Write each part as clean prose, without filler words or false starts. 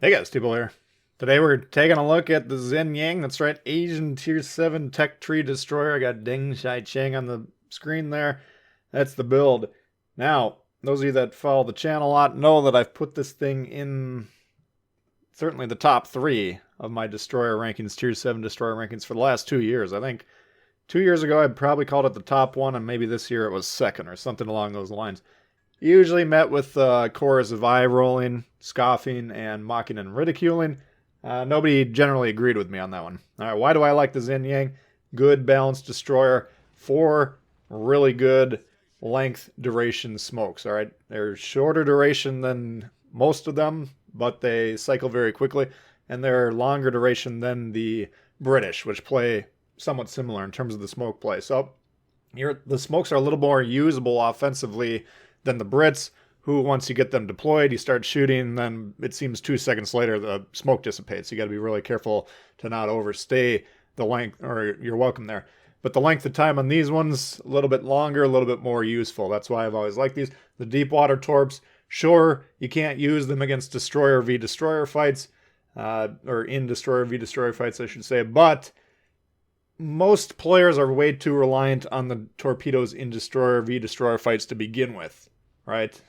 Hey guys, Tbull here. Today we're taking a look at the Zhen Yang, that's right, Asian Tier 7 Tech Tree Destroyer. I got Deng Xiaocheng on the screen there. That's the build. Now, those of you that follow the channel a lot know that I've put this thing in certainly the top 3 of my Destroyer rankings, Tier 7 Destroyer rankings for the last 2 years. I think 2 years ago I probably called it the top 1, and maybe this year it was second or something along those lines. Usually met with chorus of eye rolling, scoffing, and mocking and ridiculing. Nobody generally agreed with me on that one. All right, why do I like the Zhen Yang? Good balanced destroyer, 4 really good length duration smokes. All right, they're shorter duration than most of them, but they cycle very quickly, and they're longer duration than the British, which play somewhat similar in terms of the smoke play. So the smokes are a little more usable offensively than the Brits, who once you get them deployed, you start shooting, and then it seems 2 seconds later the smoke dissipates. You got to be really careful to not overstay the length, or you're welcome there. But the length of time on these ones, a little bit longer, a little bit more useful. That's why I've always liked these. The deep water torps, sure, you can't use them against destroyer v destroyer fights, or in destroyer v destroyer fights, I should say, but most players are way too reliant on the torpedoes in destroyer v destroyer fights to begin with, right?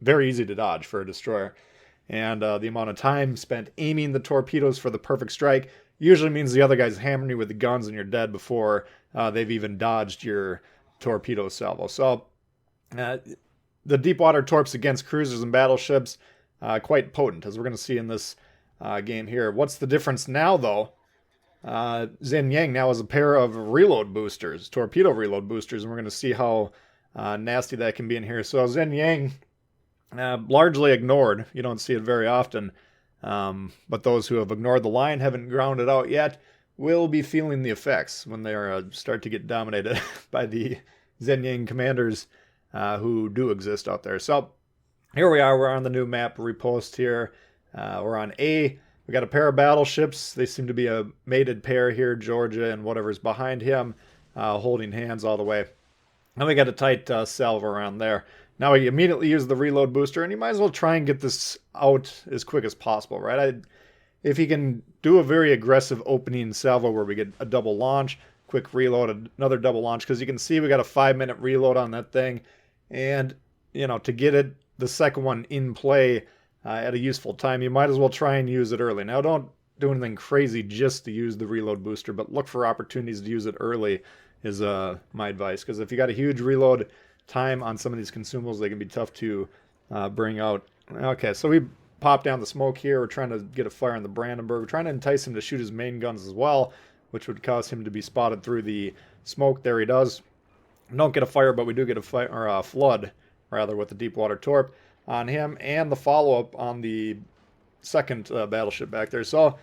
Very easy to dodge for a destroyer. And the amount of time spent aiming the torpedoes for the perfect strike usually means the other guy's hammering you with the guns and you're dead before they've even dodged your torpedo salvo. So the deep water torps against cruisers and battleships, quite potent, as we're going to see in this game here. What's the difference now, though? Zhen Yang now has a pair of reload boosters, torpedo reload boosters, and we're going to see how nasty that can be in here. So Zhen Yang, largely ignored. You don't see it very often. But those who have ignored the line, haven't ground it out yet, will be feeling the effects when they start to get dominated by the Zhen Yang commanders who do exist out there. So here we are. We're on the new map repost here. We're on A. We got a pair of battleships. They seem to be a mated pair here, Georgia and whatever's behind him, holding hands all the way. And we got a tight salvo around there. Now we immediately use the reload booster, and you might as well try and get this out as quick as possible, right? If you can do a very aggressive opening salvo where we get a double launch, quick reload, another double launch, because you can see we got a 5-minute reload on that thing. And, you know, to get it, the second one in play at a useful time, you might as well try and use it early. Now, don't do anything crazy just to use the reload booster, but look for opportunities to use it early is my advice. Because if you got a huge reload time on some of these consumables, they can be tough to bring out. Okay, so we pop down the smoke here. We're trying to get a fire on the Brandenburg. We're trying to entice him to shoot his main guns as well, which would cause him to be spotted through the smoke. There he does. We don't get a fire, but we do get a fire, or a flood, rather, with the deep water torp on him, and the follow-up on the second battleship back there. So,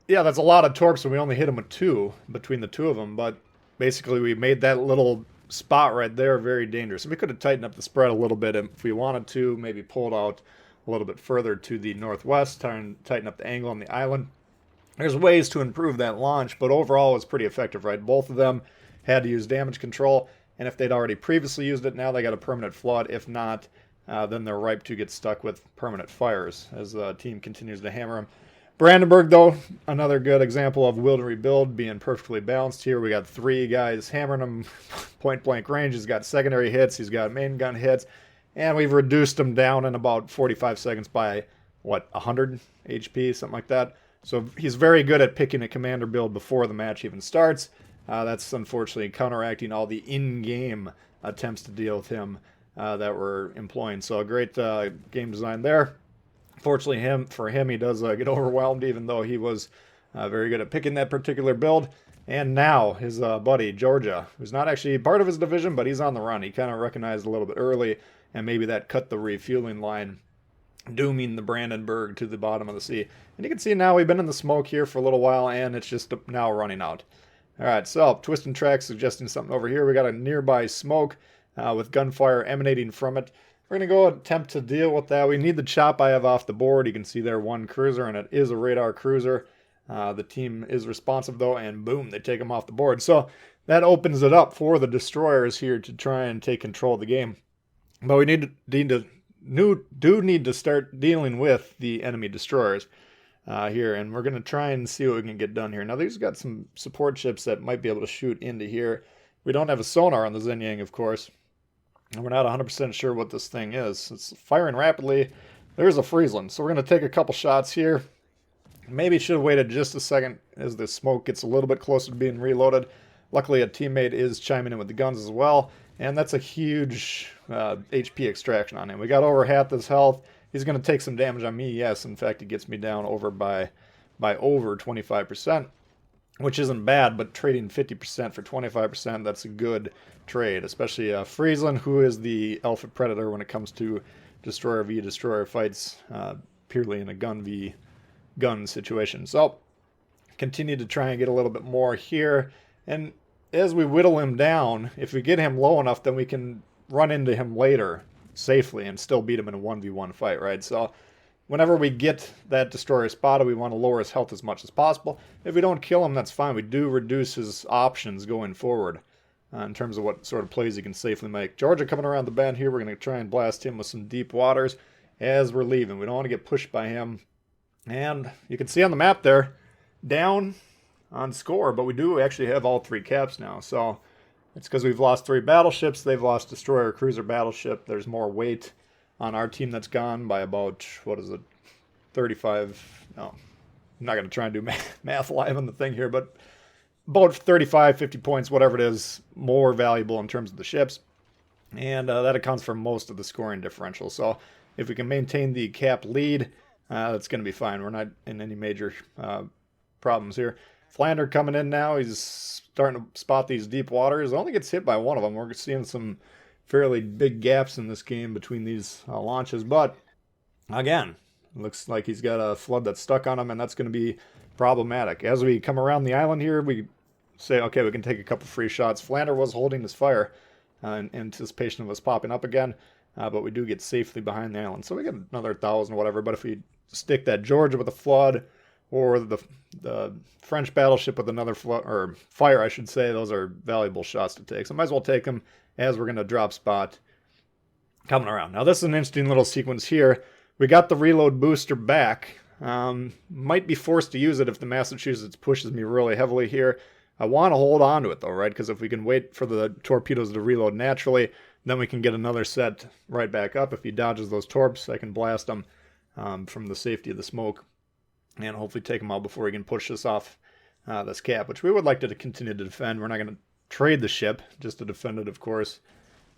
yeah, that's a lot of torps, and we only hit him with 2 between the 2 of them, but basically we made that little spot right there very dangerous. And we could have tightened up the spread a little bit if we wanted to, maybe pulled out a little bit further to the northwest, tighten up the angle on the island. There's ways to improve that launch, but overall it was pretty effective, right? Both of them had to use damage control, and if they'd already previously used it, now they got a permanent flood. If not, then they're ripe to get stuck with permanent fires as the team continues to hammer them. Brandenburg, though, another good example of will to rebuild, being perfectly balanced here. We got 3 guys hammering him point-blank range. He's got secondary hits. He's got main gun hits. And we've reduced him down in about 45 seconds by, 100 HP, something like that. So he's very good at picking a commander build before the match even starts. That's unfortunately counteracting all the in-game attempts to deal with him that we're employing. So a great game design there. Fortunately for him, he does get overwhelmed, even though he was very good at picking that particular build. And now his buddy, Georgia, who's not actually part of his division, but he's on the run. He kind of recognized a little bit early, and maybe that cut the refueling line, dooming the Brandenburg to the bottom of the sea. And you can see now we've been in the smoke here for a little while, and it's just now running out. All right, so twist and track suggesting something over here. We got a nearby smoke with gunfire emanating from it. We're going to go attempt to deal with that. We need the chop I have off the board. You can see there 1 cruiser, and it is a radar cruiser. The team is responsive, though, and boom, they take them off the board. So that opens it up for the destroyers here to try and take control of the game. But we need to do need to start dealing with the enemy destroyers here, and we're going to try and see what we can get done here. Now, these got some support ships that might be able to shoot into here. We don't have a sonar on the Zhen Yang, of course, and we're not 100% sure what this thing is. It's firing rapidly. There's a Friesland, so we're going to take a couple shots here. Maybe should have waited just a second as the smoke gets a little bit closer to being reloaded. Luckily, a teammate is chiming in with the guns as well, and that's a huge HP extraction on him. We got over half his health. He's going to take some damage on me, yes. In fact, he gets me down over by over 25%, which isn't bad, but trading 50% for 25%, that's a good trade, especially Friesland, who is the alpha predator when it comes to destroyer v destroyer fights, purely in a gun v gun situation. So continue to try and get a little bit more here, and as we whittle him down, if we get him low enough, then we can run into him later safely and still beat him in a 1v1 fight, right? So whenever we get that destroyer spotted, we want to lower his health as much as possible. If we don't kill him, that's fine. We do reduce his options going forward in terms of what sort of plays he can safely make. Georgia coming around the bend here. We're going to try and blast him with some deep waters as we're leaving. We don't want to get pushed by him. And you can see on the map there, down on score, but we do actually have all 3 caps now. So it's because we've lost 3 battleships. They've lost destroyer, cruiser, battleship. There's more weight on our team that's gone by about, 35, no, I'm not going to try and do math live on the thing here, but about 35, 50 points, whatever it is, more valuable in terms of the ships. And that accounts for most of the scoring differential. So if we can maintain the cap lead, that's going to be fine. We're not in any major problems here. Flander coming in now. He's starting to spot these deep waters. Only gets hit by one of them. We're seeing some fairly big gaps in this game between these launches. But again, looks like he's got a flood that's stuck on him, and that's going to be problematic. As we come around the island here, we say, okay, we can take a couple free shots. Flander was holding his fire in anticipation of us popping up again. But we do get safely behind the island. So we get another 1,000 whatever. But if we stick that Georgia with a flood, or the French battleship with another flood, or fire, I should say, those are valuable shots to take. So might as well take them as we're going to drop spot coming around. Now this is an interesting little sequence here. We got the reload booster back. Might be forced to use it if the Massachusetts pushes me really heavily here. I want to hold on to it though, right? Because if we can wait for the torpedoes to reload naturally, then we can get another set right back up. If he dodges those torps, I can blast him from the safety of the smoke and hopefully take him out before he can push us off this cap, which we would like to continue to defend. We're not going to trade the ship, just to defend it, of course,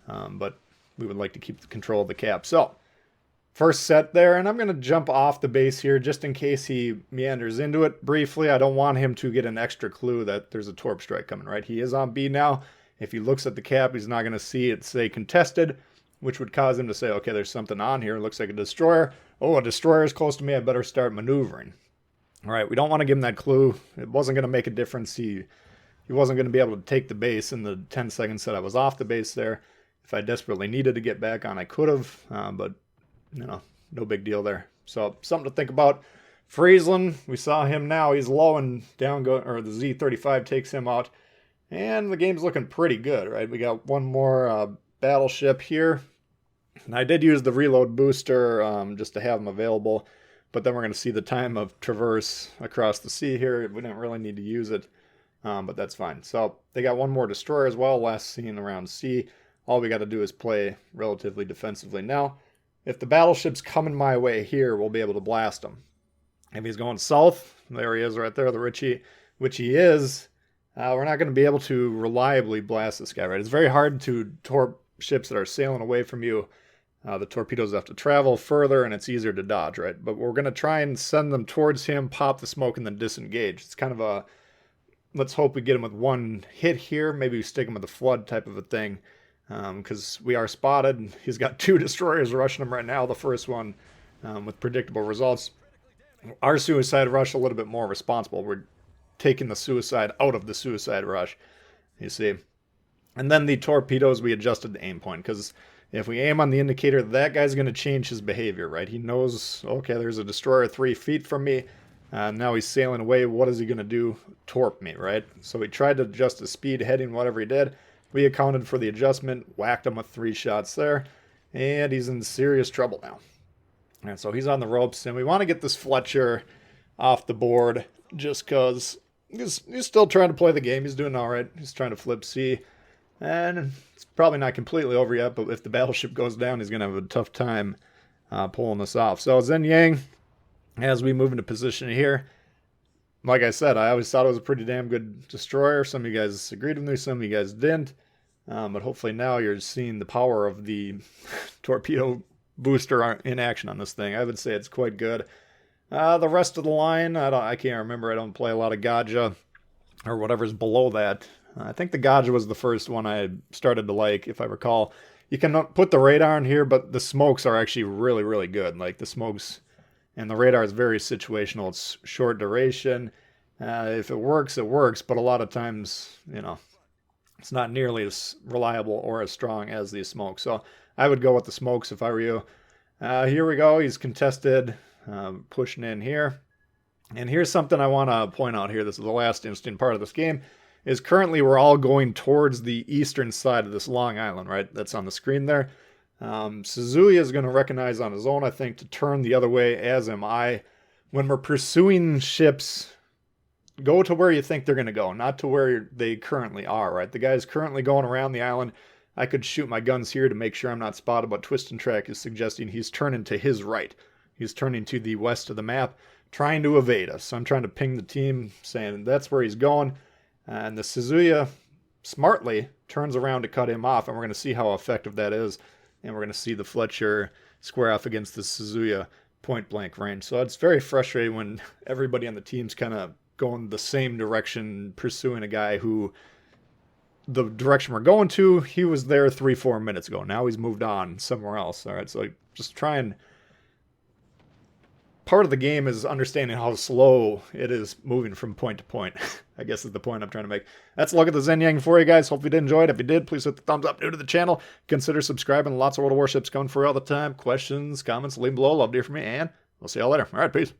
but we would like to keep the control of the cap. So first set there, and I'm going to jump off the base here just in case he meanders into it briefly. I don't want him to get an extra clue that there's a torp strike coming, right? He is on B now. If he looks at the cap, he's not going to see it say contested, which would cause him to say, okay, there's something on here. It looks like a destroyer. Oh, a destroyer is close to me. I better start maneuvering. All right, we don't want to give him that clue. It wasn't going to make a difference. He wasn't going to be able to take the base in the 10 seconds that I was off the base there. If I desperately needed to get back on, I could have, but no big deal there. So something to think about. Friesland, we saw him now. He's low and down, or the Z-35 takes him out. And the game's looking pretty good, right? We got one more battleship here. And I did use the reload booster just to have them available. But then we're going to see the time of traverse across the sea here. We didn't really need to use it, but that's fine. So they got one more destroyer as well, last seen around sea. All we got to do is play relatively defensively. Now, if the battleship's coming my way here, we'll be able to blast him. If he's going south, there he is right there, the Richie, which he is, we're not going to be able to reliably blast this guy, right? It's very hard to torp ships that are sailing away from you. The torpedoes have to travel further, and it's easier to dodge, right? But we're going to try and send them towards him, pop the smoke, and then disengage. It's kind of a, let's hope we get him with one hit here. Maybe we stick him with a flood type of a thing, because we are spotted. He's got 2 destroyers rushing him right now, the first one with predictable results. Our suicide rush a little bit more responsible. We're taking the suicide out of the suicide rush, you see. And then the torpedoes, we adjusted the aim point, because if we aim on the indicator, that guy's going to change his behavior, right? He knows, okay, there's a destroyer 3 feet from me. Now he's sailing away. What is he going to do? Torp me, right? So he tried to adjust his speed, heading, whatever he did. We accounted for the adjustment, whacked him with 3 shots there. And he's in serious trouble now. And so he's on the ropes, and we want to get this Fletcher off the board just because he's still trying to play the game. He's doing all right. He's trying to flip C. And it's probably not completely over yet, but if the battleship goes down, he's going to have a tough time pulling this off. So Zhen Yang, as we move into position here, like I said, I always thought it was a pretty damn good destroyer. Some of you guys agreed with me, some of you guys didn't. But hopefully now you're seeing the power of the torpedo booster in action on this thing. I would say it's quite good. The rest of the line, I can't remember. I don't play a lot of Gaja or whatever's below that. I think the Gaja was the first one I started to like, if I recall. You can put the radar in here, but the smokes are actually really, really good. Like the smokes and the radar is very situational. It's short duration. If it works, it works. But a lot of times, it's not nearly as reliable or as strong as these smokes. So I would go with the smokes if I were you. Here we go. He's contested, pushing in here. And here's something I want to point out here. This is the last interesting part of this game. Is currently we're all going towards the eastern side of this long island, right? That's on the screen there. Suzuya is going to recognize on his own, I think, to turn the other way, as am I. When we're pursuing ships, go to where you think they're going to go, not to where they currently are, right? The guy's currently going around the island. I could shoot my guns here to make sure I'm not spotted, but Twist and Track is suggesting he's turning to his right. He's turning to the west of the map, trying to evade us. So I'm trying to ping the team, saying that's where he's going. And the Suzuya smartly turns around to cut him off, and we're going to see how effective that is. And we're going to see the Fletcher square off against the Suzuya point blank range. So it's very frustrating when everybody on the team's kind of going the same direction, pursuing a guy who the direction we're going to, he was there 3-4 minutes ago. Now he's moved on somewhere else. All right, so just try and... Part of the game is understanding how slow it is moving from point to point. I guess is the point I'm trying to make. That's a look at the Zhen Yang for you guys. Hope you did enjoy it. If you did, please hit the thumbs up. New to the channel, consider subscribing. Lots of World of Warships coming for you all the time. Questions, comments, leave them below. Love to hear from you, and we'll see y'all later. All right, peace.